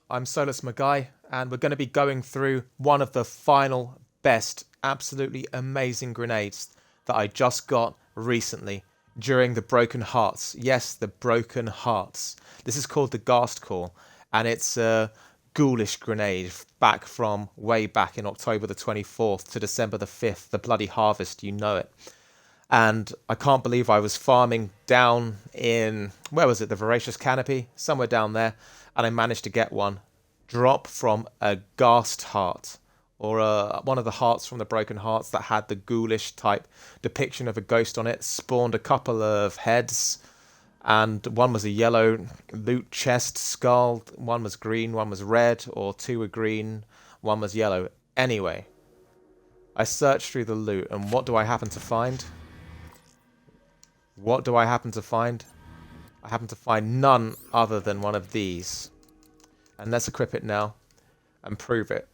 I'm Solus Magai, and we're going to be going through one of the final best, absolutely amazing grenades that I just got recently during the Broken Hearts. Yes, the Broken Hearts. This is called the Ghast Call, and it's a ghoulish grenade back from way back in October the 24th to December the 5th, the bloody harvest, you know it. And I can't believe I was farming down in, where was it, the Voracious Canopy? Somewhere down there. And I managed to get one. Drop from a Ghast Heart. Or one of the hearts from the Broken Hearts that had the ghoulish type depiction of a ghost on it. Spawned a couple of heads. And one was a yellow loot chest skull. One was green, one was red. Or two were green, one was yellow. Anyway, I searched through the loot. And what do I happen to find? What do I happen to find? I happen to find none other than one of these. And let's equip it now and prove it.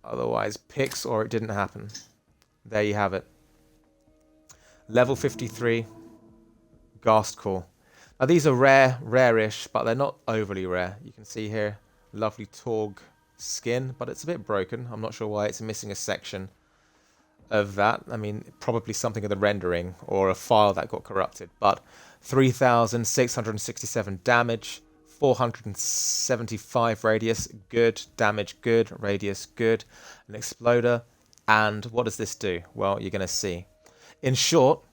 Otherwise, picks or it didn't happen. There you have it. Level 53, Ghast Call. Now these are rare-ish, but they're not overly rare. You can see here, lovely Torg skin, but it's a bit broken. I'm not sure why it's missing a section of that. I mean, probably something of the rendering or a file that got corrupted. But 3,667 damage, 475 radius, good. Damage, good. Radius, good. An exploder. And what does this do? Well, you're going to see. In short,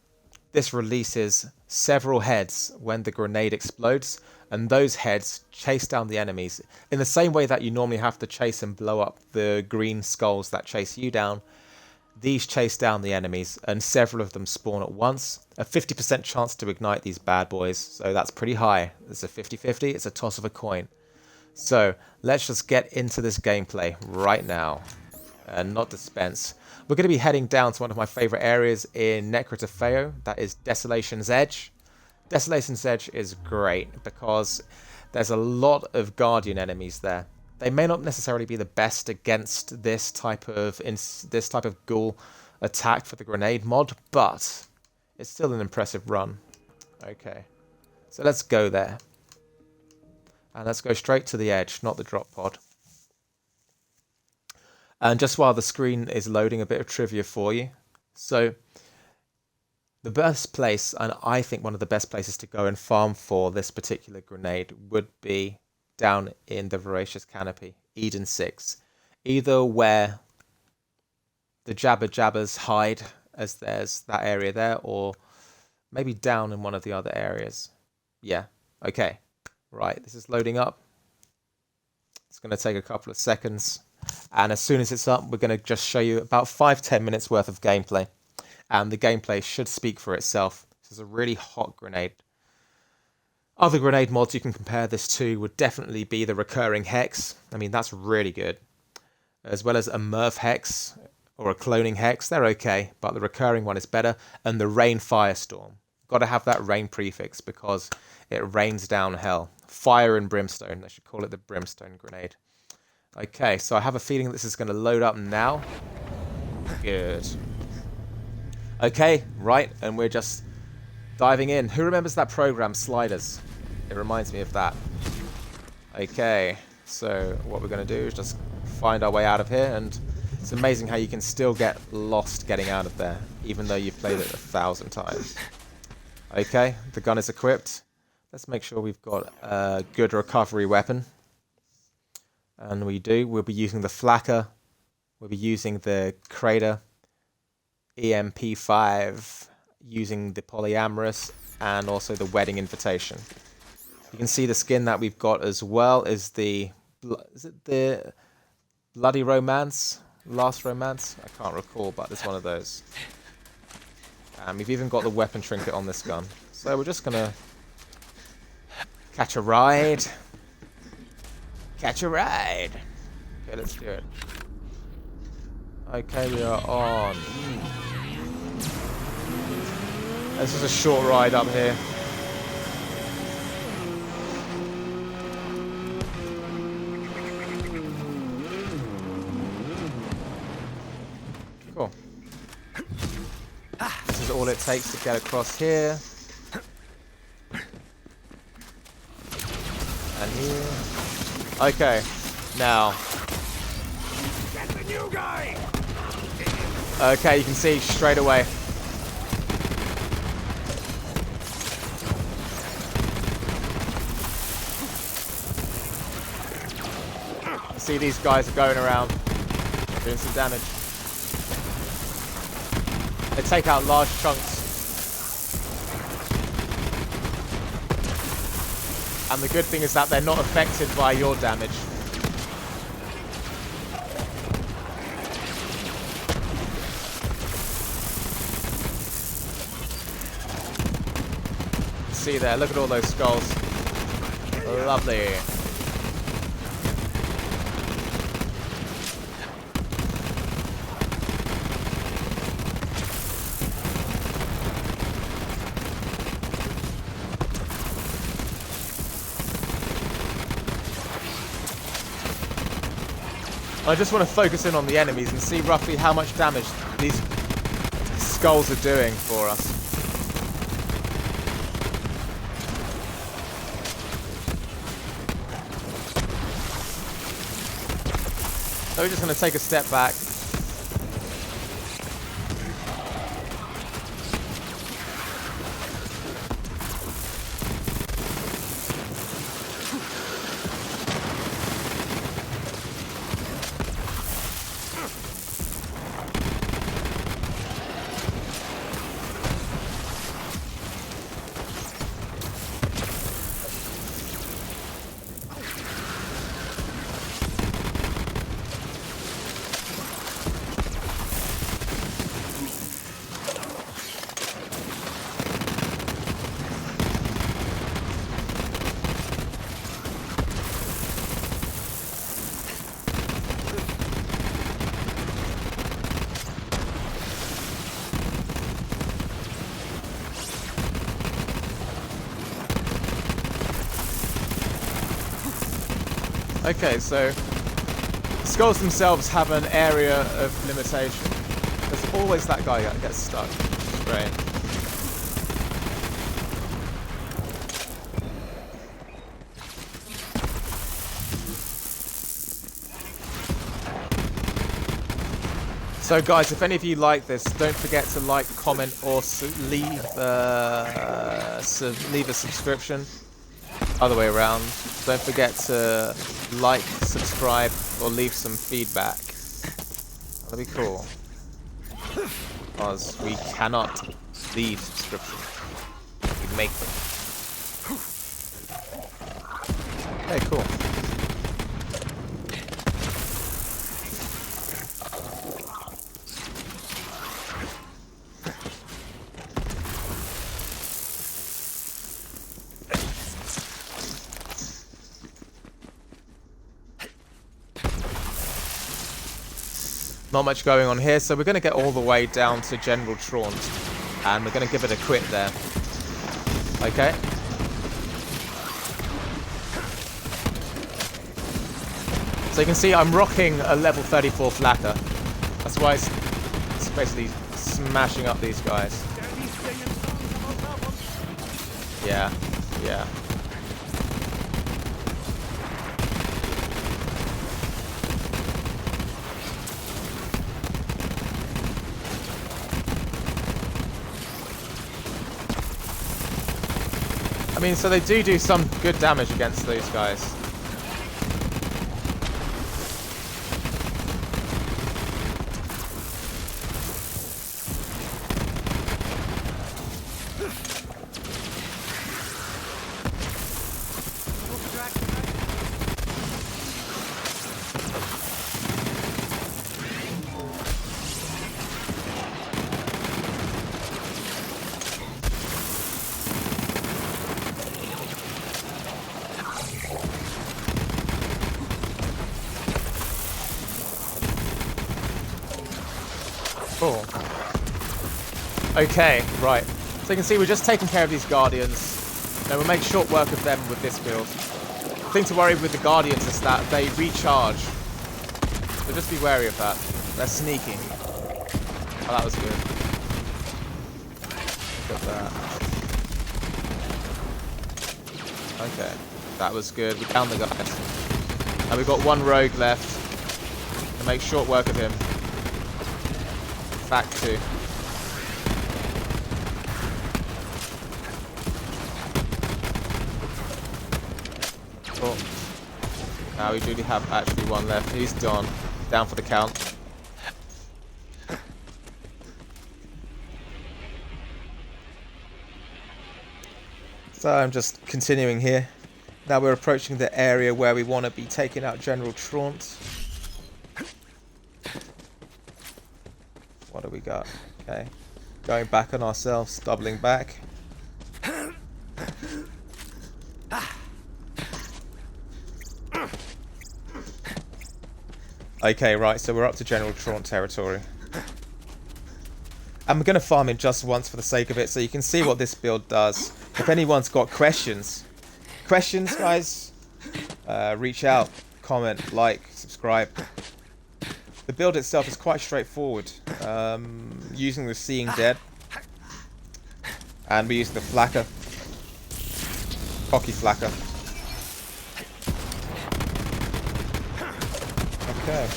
this releases several heads when the grenade explodes, and those heads chase down the enemies in the same way that you normally have to chase and blow up the green skulls that chase you down. These chase down the enemies, and several of them spawn at once. A 50% chance to ignite these bad boys, so that's pretty high. It's a 50-50, it's a toss of a coin. So, let's just get into this gameplay right now, and not dispense. We're going to be heading down to one of my favourite areas in Necrotafeo, that is Desolation's Edge. Desolation's Edge is great, because there's a lot of Guardian enemies there. They may not necessarily be the best against this type of ghoul attack for the grenade mod, but it's still an impressive run. Okay, so let's go there. And let's go straight to the edge, not the drop pod. And just while the screen is loading, a bit of trivia for you. So, the best place, and I think one of the best places to go and farm for this particular grenade would be down in the Voracious Canopy, Eden 6. Either where the Jabba Jabbas hide, as there's that area there, or maybe down in one of the other areas. Yeah, okay. Right, this is loading up. It's going to take a couple of seconds. And as soon as it's up, we're going to just show you about 5-10 minutes worth of gameplay. And the gameplay should speak for itself. This is a really hot grenade. Other grenade mods you can compare this to would definitely be the recurring hex. I mean, that's really good. As well as a Murph hex or a cloning hex. They're okay, but the recurring one is better. And the rain firestorm. Got to have that rain prefix because it rains down hell. Fire and brimstone. They should call it the brimstone grenade. Okay, so I have a feeling this is going to load up now. Good. Okay, right, and we're just diving in. Who remembers that program, Sliders? It reminds me of that. Okay, so what we're going to do is just find our way out of here, and it's amazing how you can still get lost getting out of there, even though you've played it 1,000 times. Okay, the gun is equipped. Let's make sure we've got a good recovery weapon. And we do. We'll be using the Flacker. We'll be using the Crater EMP5, using the Polyamorous, and also the Wedding Invitation. You can see the skin that we've got as well is the... Is it the Bloody Romance? Last Romance? I can't recall, but it's one of those. And we've even got the weapon trinket on this gun. So we're just going to catch a ride. Catch a ride. Okay, let's do it. Okay, we are on. This is a short ride up here. Cool. This is all it takes to get across here. And here. Okay, Now. Get the new guy. Okay, you can see straight away. See, these guys are going around doing some damage. They take out large chunks. And the good thing is that they're not affected by your damage. See there, look at all those skulls. Lovely. I just want to focus in on the enemies and see roughly how much damage these skulls are doing for us. So we're just going to take a step back. Okay, so skulls themselves have an area of limitation. There's always that guy that gets stuck. Great. So guys, if any of you like this, don't forget to like, comment, or leave a subscription. Other way around. Don't forget to like, subscribe, or leave some feedback. That'll be cool. Because we cannot leave subscriptions. We make them. Okay, cool. Not much going on here, so we're going to get all the way down to General Traunt, and we're going to give it a quit there. Okay. So you can see I'm rocking a level 34 flakka. That's why it's basically smashing up these guys. Yeah, yeah. I mean, so they do some good damage against those guys. Cool. Okay, right. So you can see we're just taking care of these Guardians. Now we'll make short work of them with this build. The thing to worry with the Guardians is that they recharge. So just be wary of that. They're sneaking. Oh, that was good. Look at that. Okay, that was good. We downed the guys. And we've got one rogue left. To make short work of him. Fact 2. Oh. Now we do have actually one left. He's done. Down for the count. So I'm just continuing here. Now we're approaching the area where we want to be taking out General Traunt. What do we got? Okay. Going back on ourselves, doubling back. Okay, right, so we're up to General Traunt territory. And we're going to farm him just once for the sake of it, so you can see what this build does. If anyone's got questions, guys, reach out, comment, like, subscribe. The build itself is quite straightforward. Using the Seeing Dead, and we use the Flacker, Cocky Flacker. Okay.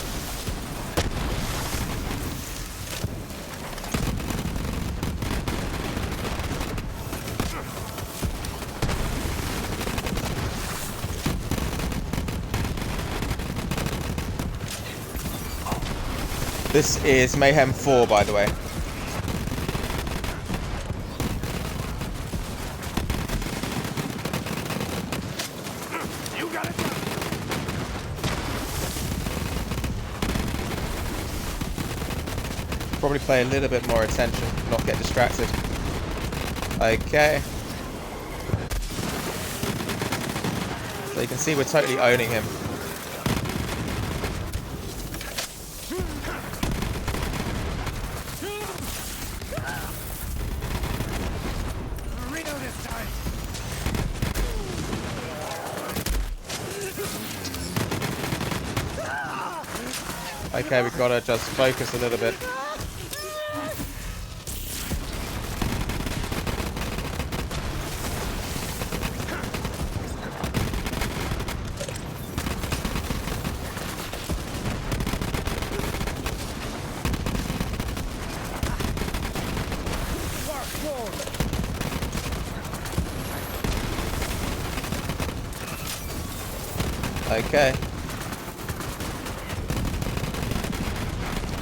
This is Mayhem 4, by the way. You got it. Probably pay a little bit more attention, not get distracted. Okay. So you can see we're totally owning him. Okay, we've got to just focus a little bit. Okay.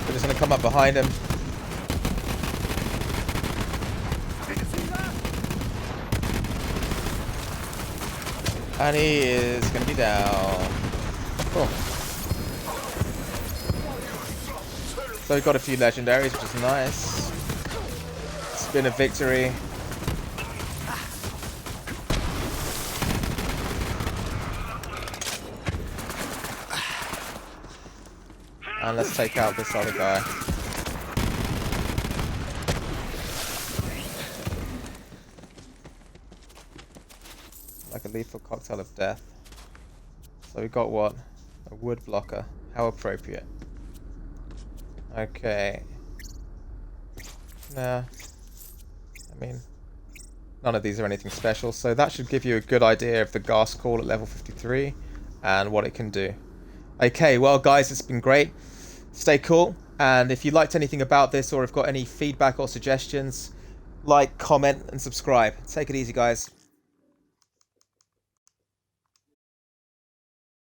We're just going to come up behind him. And he is going to be down. Cool. So we've got a few legendaries, which is nice. It's been a victory. And let's take out this other guy. Like a lethal cocktail of death. So we got what? A wood blocker. How appropriate. Okay. Nah. I mean, none of these are anything special. So that should give you a good idea of the Ghast Call at level 53 and what it can do. Okay, well guys, it's been great. Stay cool, and if you liked anything about this or have got any feedback or suggestions, like, comment and subscribe. Take it easy, guys.